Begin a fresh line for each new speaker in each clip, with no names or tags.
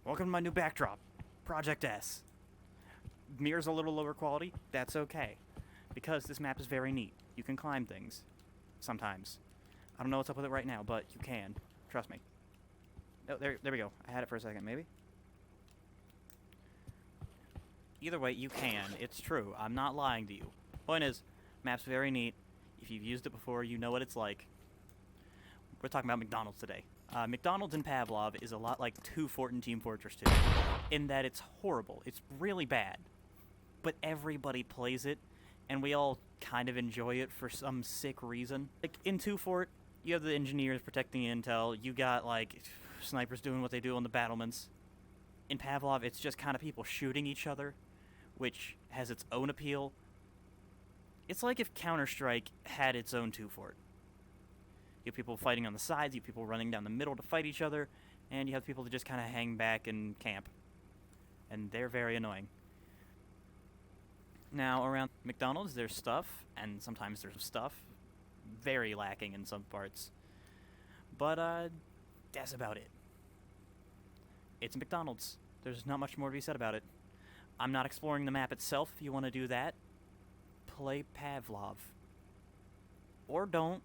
Welcome to my new backdrop, Project S. Mirror's a little lower quality, that's okay. Because this map is very neat. You can climb things. Sometimes. I don't know what's up with it right now, but you can. Trust me. Oh, there we go. I had it for a second, maybe? Either way, you can. It's true. I'm not lying to you. Point is, map's very neat. If you've used it before, you know what it's like. We're talking about McDonald's today. McDonald's in Pavlov is a lot like 2 Fort and Team Fortress 2, in that it's horrible. It's really bad. But everybody plays it, and we all kind of enjoy it for some sick reason. Like, in 2 Fort, you have the engineers protecting the intel, you got, like, snipers doing what they do on the battlements. In Pavlov, it's just kind of people shooting each other, which has its own appeal. It's like if Counter-Strike had its own 2 Fort. You have people fighting on the sides, you have people running down the middle to fight each other, and you have people that just kind of hang back and camp. And they're very annoying. Now, around McDonald's, there's stuff, and sometimes there's stuff. Very lacking in some parts. But, that's about it. It's McDonald's. There's not much more to be said about it. I'm not exploring the map itself. If you want to do that, play Pavlov. Or don't.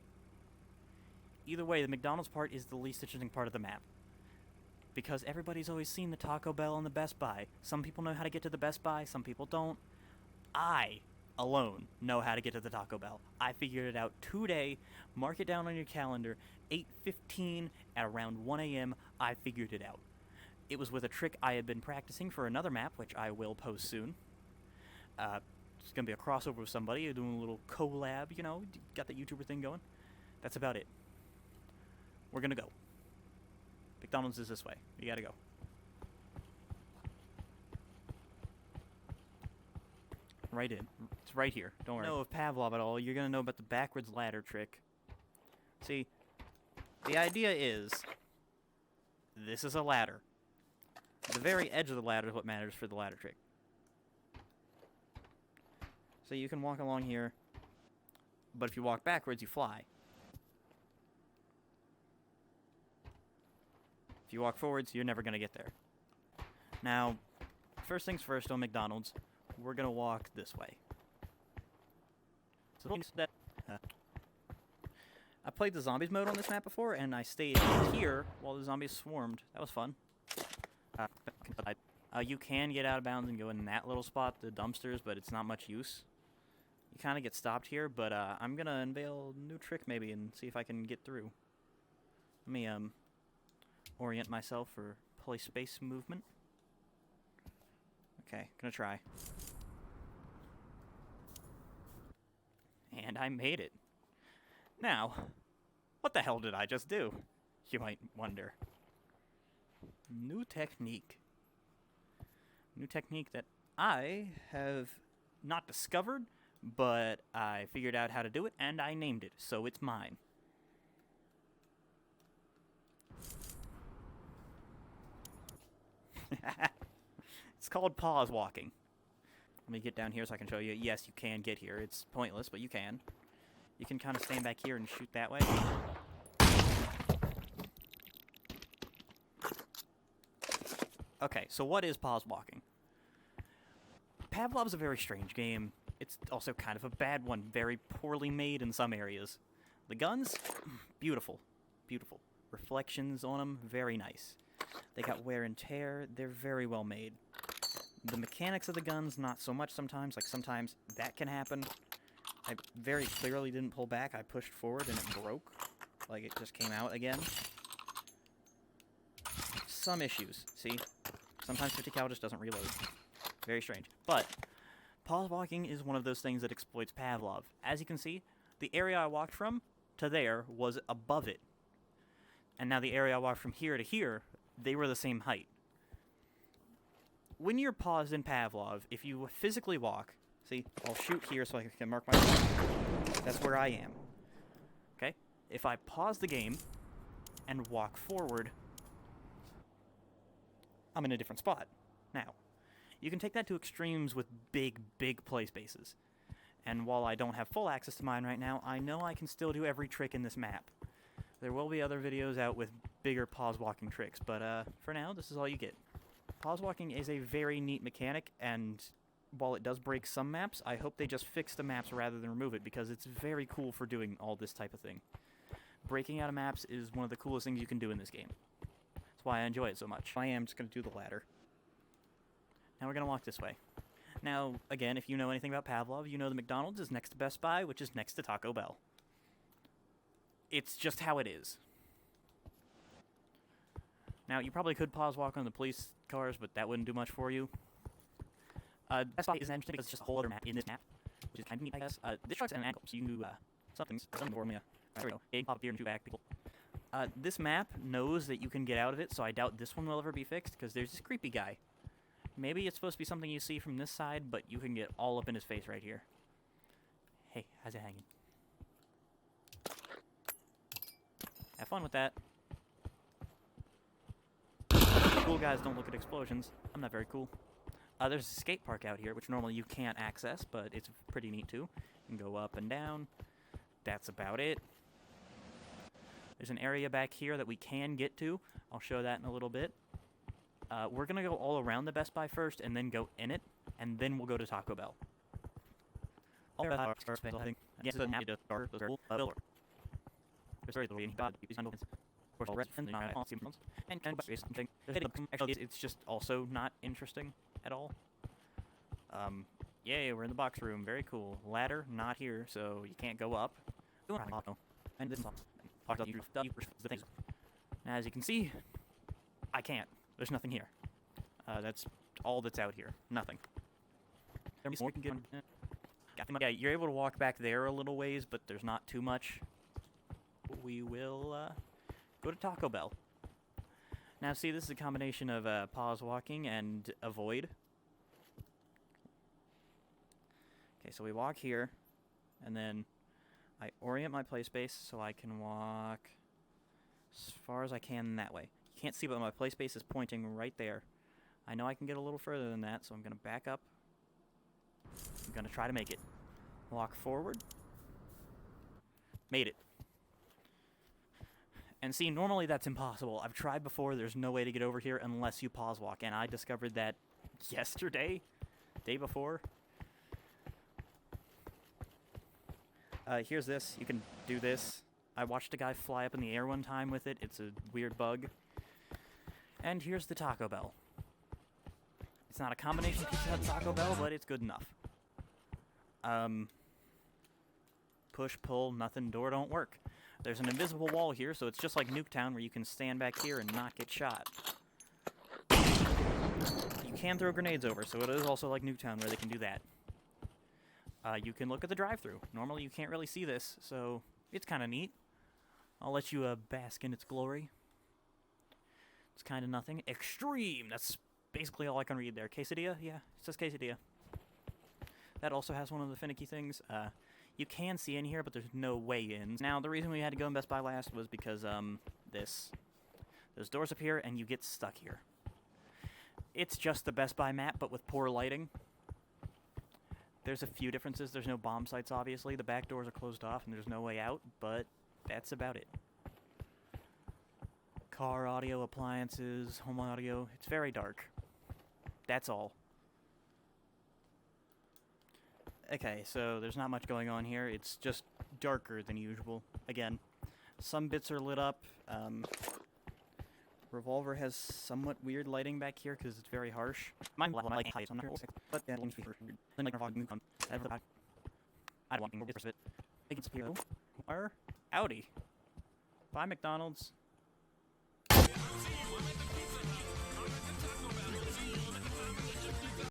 Either way, the McDonald's part is the least interesting part of the map. Because everybody's always seen the Taco Bell and the Best Buy. Some people know how to get to the Best Buy, some people don't. I, alone, know how to get to the Taco Bell. I figured it out today. Mark it down on your calendar. 8:15 at around 1 a.m. I figured it out. It was with a trick I had been practicing for another map, which I will post soon. It's going to be a crossover with somebody. You're doing a little collab, you know. Got that YouTuber thing going. That's about it. We're going to go. McDonald's is this way. You got to go. Right in. It's right here. Don't worry. If you know of Pavlov at all, you're going to know about the backwards ladder trick. See, the idea is, this is a ladder. The very edge of the ladder is what matters for the ladder trick. So you can walk along here, but if you walk backwards, you fly. If you walk forwards, you're never going to get there. Now, first things first on McDonald's, we're going to walk this way. So I played the zombies mode on this map before, and I stayed here while the zombies swarmed. That was fun. You can get out of bounds and go in that little spot, the dumpsters, but it's not much use. You kind of get stopped here, but I'm going to unveil a new trick maybe and see if I can get through. Let me orient myself for play space movement. Okay, gonna try. And I made it. Now, what the hell did I just do? You might wonder. New technique. New technique that I have not discovered, but I figured out how to do it, and I named it, so it's mine. It's called pause walking. Let me get down here so I can show you. Yes, you can get here. It's pointless, but you can. You can kind of stand back here and shoot that way. Okay, so what is pause walking? Pavlov's a very strange game. It's also kind of a bad one. Very poorly made in some areas. The guns? Beautiful. Beautiful. Reflections on them? Very nice. They got wear and tear. They're very well made. The mechanics of the guns, not so much sometimes. Like, sometimes that can happen. I very clearly didn't pull back. I pushed forward and it broke. Like, it just came out again. Some issues. See? Sometimes 50 cal just doesn't reload. Very strange. But pause walking is one of those things that exploits Pavlov. As you can see, the area I walked from to there was above it. And now the area I walked from here to here, they were the same height. When you're paused in Pavlov, if you physically walk, see, I'll shoot here so I can mark my spot. That's where I am. Okay? If I pause the game and walk forward, I'm in a different spot. Now, you can take that to extremes with big play spaces. And while I don't have full access to mine right now, I know I can still do every trick in this map. There will be other videos out with bigger pause walking tricks, but for now, this is all you get. pause walking is a very neat mechanic, and while it does break some maps, I hope they just fix the maps rather than remove it, because it's very cool for doing all this type of thing. Breaking out of maps is one of the coolest things you can do in this game. That's why I enjoy it so much. I am just going to do the ladder. Now we're going to walk this way. Now, again, if you know anything about Pavlov, you know the McDonald's is next to Best Buy, which is next to Taco Bell. It's just how it is. Now, you probably could pause walk on the police cars, but that wouldn't do much for you. Best Buy is interesting because it's just a whole other map in this map, which is kind of neat, I guess. This truck's at an angle, so you can do something for me. There we go. Big pop here and two back people. This map knows that you can get out of it, so I doubt this one will ever be fixed, because there's this creepy guy. Maybe it's supposed to be something you see from this side, but you can get all up in his face right here. Hey, how's it hanging? Have fun with that. Cool guys don't look at explosions. I'm not very cool. There's a skate park out here, which normally you can't access, but it's pretty neat too. You can go up and down. That's about it. There's an area back here that we can get to. I'll show that in a little bit. We're going to go all around the Best Buy first, and then go in it, and then we'll go to Taco Bell. It's just also not interesting at all. Yay, we're in the box room. Very cool. Ladder, not here, so you can't go up. And this now, as you can see, I can't. There's nothing here. That's all that's out here. Nothing. Yeah, you're able to walk back there a little ways, but there's not too much. We will go to Taco Bell. Now, see, this is a combination of pause walking and avoid. Okay, so we walk here, and then I orient my play space so I can walk as far as I can that way. You can't see, but my play space is pointing right there. I know I can get a little further than that, so I'm going to back up. I'm going to try to make it. Walk forward. Made it. And see, normally that's impossible. I've tried before, there's no way to get over here unless you pause walk, and I discovered that yesterday, day before. Here's this. You can do this. I watched a guy fly up in the air one time with it. It's a weird bug. And here's the Taco Bell. It's not a combination Pizza Hut Taco Bell, but it's good enough. Push, pull, nothing, door don't work. There's an invisible wall here, so it's just like Nuketown, where you can stand back here and not get shot. You can throw grenades over, so it is also like Nuketown, where they can do that. You can look at the drive-thru. Normally you can't really see this, so it's kind of neat. I'll let you bask in its glory. It's kind of nothing. Extreme! That's basically all I can read there. Quesadilla? Yeah, it says quesadilla. That also has one of the finicky things. You can see in here, but there's no way-ins. Now, the reason we had to go in Best Buy last was because, those doors up here, and you get stuck here. It's just the Best Buy map, but with poor lighting. There's a few differences. There's no bomb sites, obviously. The back doors are closed off, and there's no way out, but that's about it. Car audio, appliances, home audio. It's very dark. That's all. Okay, so there's not much going on here. It's just darker than usual. Again, some bits are lit up. Revolver has somewhat weird lighting back here because it's very harsh. Mine but I don't want more of it. Audi. Bye, McDonald's.